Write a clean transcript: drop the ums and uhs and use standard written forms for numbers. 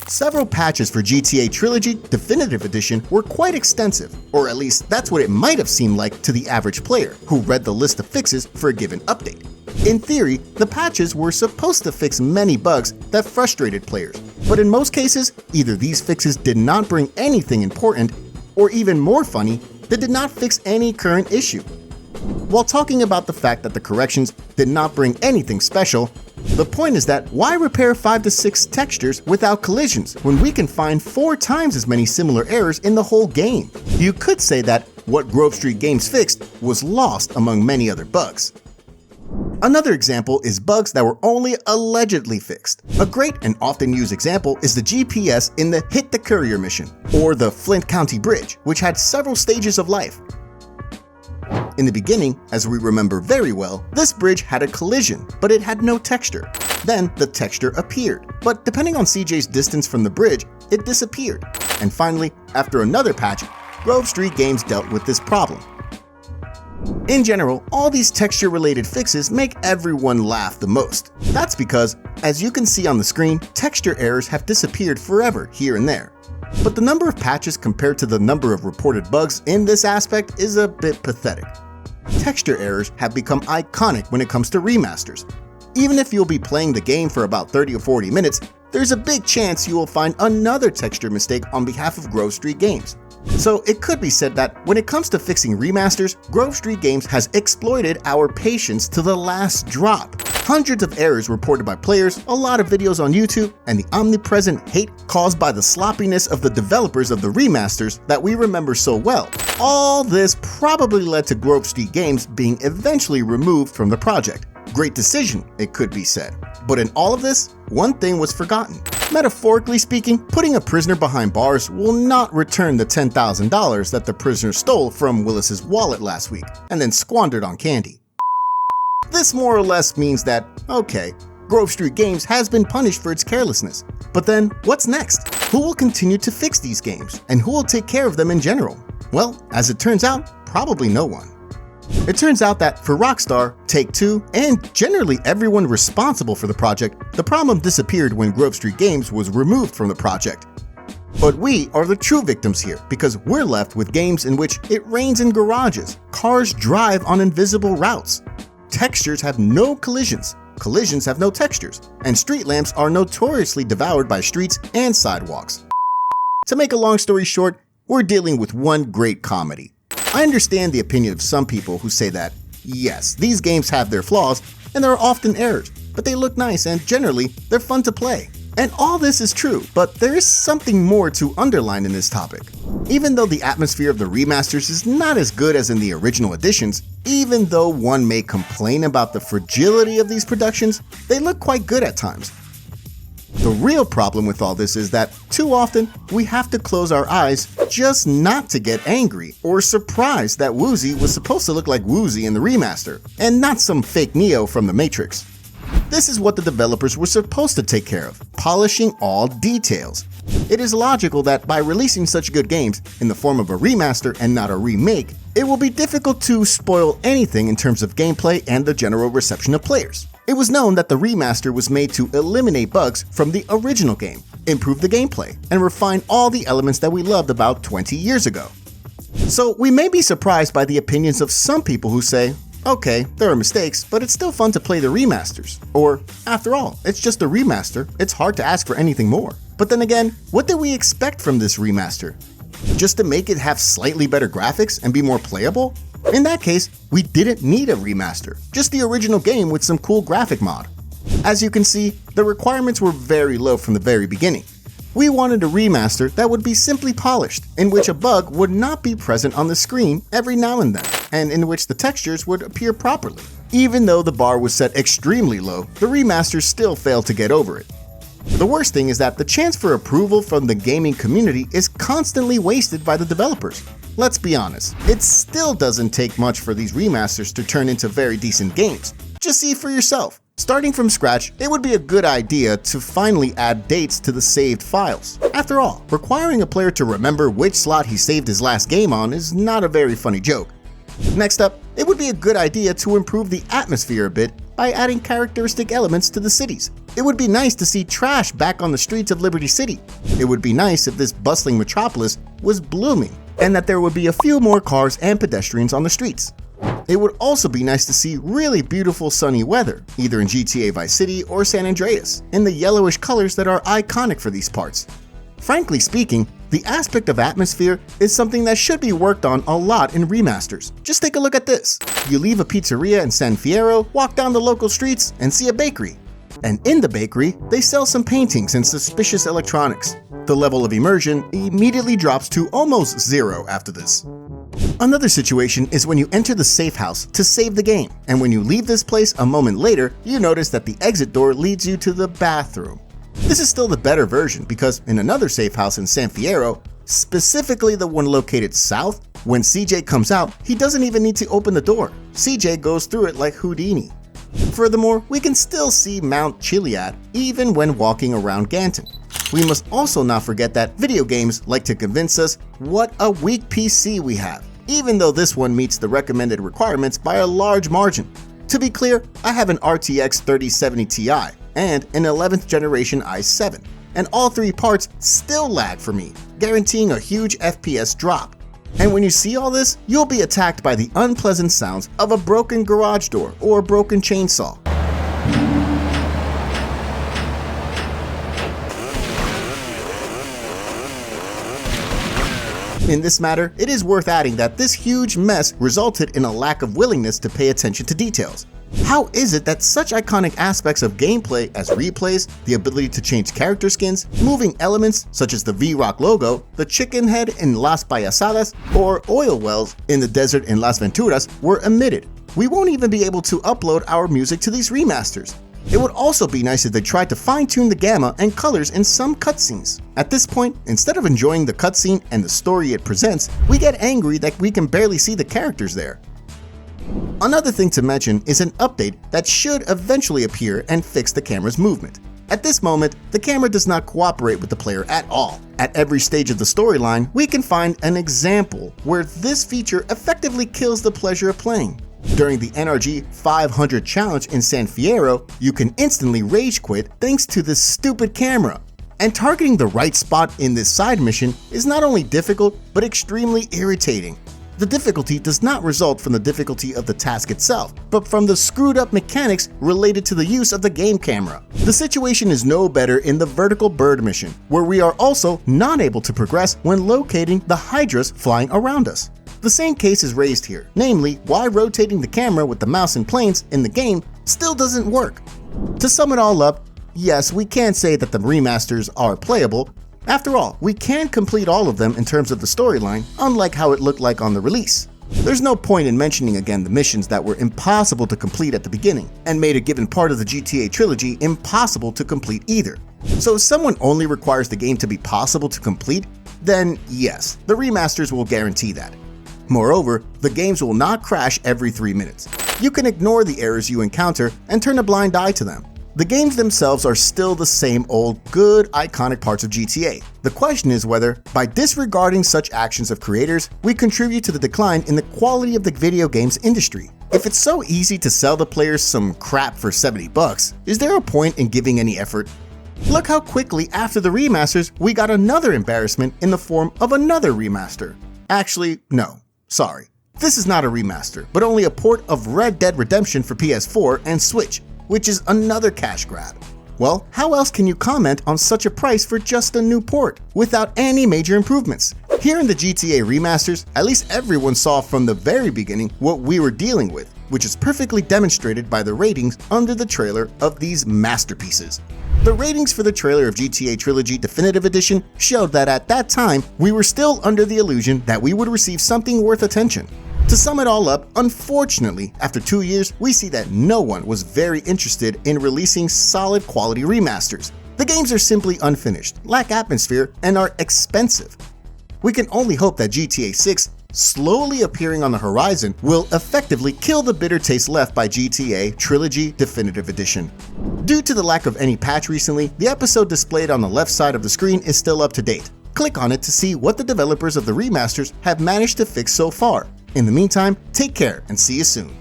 Several patches for GTA Trilogy Definitive Edition were quite extensive, or at least that's what it might have seemed like to the average player who read the list of fixes for a given update. In theory, the patches were supposed to fix many bugs that frustrated players, but in most cases, either these fixes did not bring anything important, or even more funny, they did not fix any current issue. While talking about the fact that the corrections did not bring anything special, the point is that why repair 5 to 6 textures without collisions when we can find 4 times as many similar errors in the whole game? You could say that what Grove Street Games fixed was lost among many other bugs. Another example is bugs that were only allegedly fixed. A great and often used example is the GPS in the Hit the Courier mission, or the Flint County Bridge, which had several stages of life. In the beginning, as we remember very well, this bridge had a collision, but it had no texture. Then the texture appeared, but depending on CJ's distance from the bridge, it disappeared. And finally, after another patch, Grove Street Games dealt with this problem. In general, all these texture-related fixes make everyone laugh the most. That's because, as you can see on the screen, texture errors have disappeared forever here and there. But the number of patches compared to the number of reported bugs in this aspect is a bit pathetic. Texture errors have become iconic when it comes to remasters. Even if you'll be playing the game for about 30 or 40 minutes, there's a big chance you will find another texture mistake on behalf of Grove Street Games. So it could be said that when it comes to fixing remasters, Grove Street Games has exploited our patience to the last drop. Hundreds of errors reported by players, a lot of videos on YouTube, and the omnipresent hate caused by the sloppiness of the developers of the remasters that we remember so well. All this probably led to Grove Street Games being eventually removed from the project. Great decision, it could be said. But in all of this, one thing was forgotten. Metaphorically speaking, putting a prisoner behind bars will not return the $10,000 that the prisoner stole from Willis's wallet last week and then squandered on candy. This more or less means that, okay, Grove Street Games has been punished for its carelessness. But then, what's next? Who will continue to fix these games? And who will take care of them in general? Well, as it turns out, probably no one. It turns out that for Rockstar, Take-Two, and generally everyone responsible for the project, the problem disappeared when Grove Street Games was removed from the project. But we are the true victims here because we're left with games in which it rains in garages, cars drive on invisible routes, textures have no collisions, collisions have no textures, and street lamps are notoriously devoured by streets and sidewalks. To make a long story short, we're dealing with one great comedy. I understand the opinion of some people who say that, yes, these games have their flaws and there are often errors, but they look nice and generally they're fun to play. And all this is true, but there is something more to underline in this topic. Even though the atmosphere of the remasters is not as good as in the original editions, even though one may complain about the fragility of these productions, they look quite good at times. The real problem with all this is that, too often, we have to close our eyes just not to get angry or surprised that Woozie was supposed to look like Woozie in the remaster, and not some fake Neo from the Matrix. This is what the developers were supposed to take care of, polishing all details. It is logical that by releasing such good games in the form of a remaster and not a remake, it will be difficult to spoil anything in terms of gameplay and the general reception of players. It was known that the remaster was made to eliminate bugs from the original game, improve the gameplay, and refine all the elements that we loved about 20 years ago. So we may be surprised by the opinions of some people who say, okay, there are mistakes, but it's still fun to play the remasters. Or, after all, it's just a remaster, it's hard to ask for anything more. But then again, what did we expect from this remaster? Just to make it have slightly better graphics and be more playable? In that case, we didn't need a remaster, just the original game with some cool graphic mod. As you can see, the requirements were very low from the very beginning. We wanted a remaster that would be simply polished, in which a bug would not be present on the screen every now and then, and in which the textures would appear properly. Even though the bar was set extremely low, the remaster still failed to get over it. The worst thing is that the chance for approval from the gaming community is constantly wasted by the developers. Let's be honest, it still doesn't take much for these remasters to turn into very decent games. Just see for yourself. Starting from scratch, it would be a good idea to finally add dates to the saved files. After all, requiring a player to remember which slot he saved his last game on is not a very funny joke. Next up, it would be a good idea to improve the atmosphere a bit by adding characteristic elements to the cities. It would be nice to see trash back on the streets of Liberty City. It would be nice if this bustling metropolis was blooming, and that there would be a few more cars and pedestrians on the streets. It would also be nice to see really beautiful sunny weather, either in GTA Vice City or San Andreas, in the yellowish colors that are iconic for these parts. Frankly speaking, the aspect of atmosphere is something that should be worked on a lot in remasters. Just take a look at this. You leave a pizzeria in San Fierro, walk down the local streets, and see a bakery. And in the bakery, they sell some paintings and suspicious electronics. The level of immersion immediately drops to almost zero after this. Another situation is when you enter the safe house to save the game, and when you leave this place a moment later, you notice that the exit door leads you to the bathroom. This is still the better version because in another safe house in San Fierro, specifically the one located south, when CJ comes out, he doesn't even need to open the door. CJ goes through it like Houdini. Furthermore, we can still see Mount Chiliad even when walking around Ganton. We must also not forget that video games like to convince us what a weak PC we have, even though this one meets the recommended requirements by a large margin. To be clear, I have an RTX 3070 Ti and an 11th generation i7, and all three parts still lag for me, guaranteeing a huge FPS drop. And when you see all this, you'll be attacked by the unpleasant sounds of a broken garage door or a broken chainsaw. In this matter, it is worth adding that this huge mess resulted in a lack of willingness to pay attention to details. How is it that such iconic aspects of gameplay as replays, the ability to change character skins, moving elements such as the V-Rock logo, the chicken head in Las Payasadas, or oil wells in the desert in Las Venturas were omitted? We won't even be able to upload our music to these remasters. It would also be nice if they tried to fine-tune the gamma and colors in some cutscenes. At this point, instead of enjoying the cutscene and the story it presents, we get angry that we can barely see the characters there. Another thing to mention is an update that should eventually appear and fix the camera's movement. At this moment, the camera does not cooperate with the player at all. At every stage of the storyline, we can find an example where this feature effectively kills the pleasure of playing. During the NRG 500 challenge in San Fierro, you can instantly rage quit thanks to this stupid camera. And targeting the right spot in this side mission is not only difficult, but extremely irritating. The difficulty does not result from the difficulty of the task itself, but from the screwed up mechanics related to the use of the game camera. The situation is no better in the vertical bird mission, where we are also not able to progress when locating the hydras flying around us. The same case is raised here, namely why rotating the camera with the mouse and planes in the game still doesn't work. To sum it all up, yes, we can say that the remasters are playable. After all, we can complete all of them in terms of the storyline, unlike how it looked like on the release. There's no point in mentioning again the missions that were impossible to complete at the beginning, and made a given part of the GTA trilogy impossible to complete either. So if someone only requires the game to be possible to complete, then yes, the remasters will guarantee that. Moreover, the games will not crash every 3 minutes. You can ignore the errors you encounter and turn a blind eye to them. The games themselves are still the same old, good, iconic parts of GTA. The question is whether, by disregarding such actions of creators, we contribute to the decline in the quality of the video games industry. If it's so easy to sell the players some crap for $70, is there a point in giving any effort? Look how quickly after the remasters, we got another embarrassment in the form of another remaster. Actually, no. Sorry. This is not a remaster, but only a port of Red Dead Redemption for PS4 and Switch, which is another cash grab. Well, how else can you comment on such a price for just a new port, without any major improvements? Here in the GTA remasters, at least everyone saw from the very beginning what we were dealing with, which is perfectly demonstrated by the ratings under the trailer of these masterpieces. The ratings for the trailer of GTA Trilogy Definitive Edition showed that at that time, we were still under the illusion that we would receive something worth attention. To sum it all up, unfortunately, after 2 years, we see that no one was very interested in releasing solid quality remasters. The games are simply unfinished, lack atmosphere, and are expensive. We can only hope that GTA 6, slowly appearing on the horizon, will effectively kill the bitter taste left by GTA Trilogy Definitive Edition. Due to the lack of any patch recently, the episode displayed on the left side of the screen is still up to date. Click on it to see what the developers of the remasters have managed to fix so far. In the meantime, take care and see you soon.